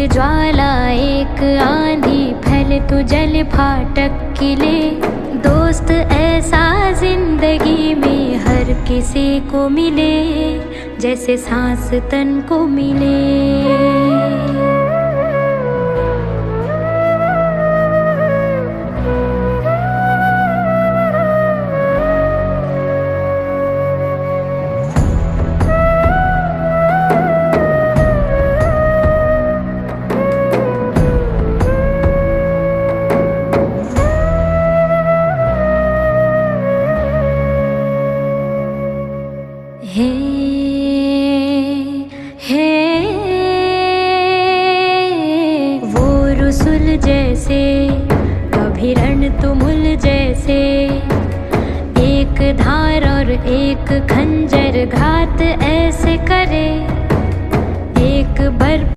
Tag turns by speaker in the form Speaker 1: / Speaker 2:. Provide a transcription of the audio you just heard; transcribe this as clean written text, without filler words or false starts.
Speaker 1: ज्वाला एक आंधी फैले तो जल फाटक किले। दोस्त ऐसा जिंदगी में हर किसी को मिले, जैसे सांस तन को मिले। वो रसुल जैसे कभी रण तुमुल जैसे, एक धार और एक खंजर घात ऐसे करे।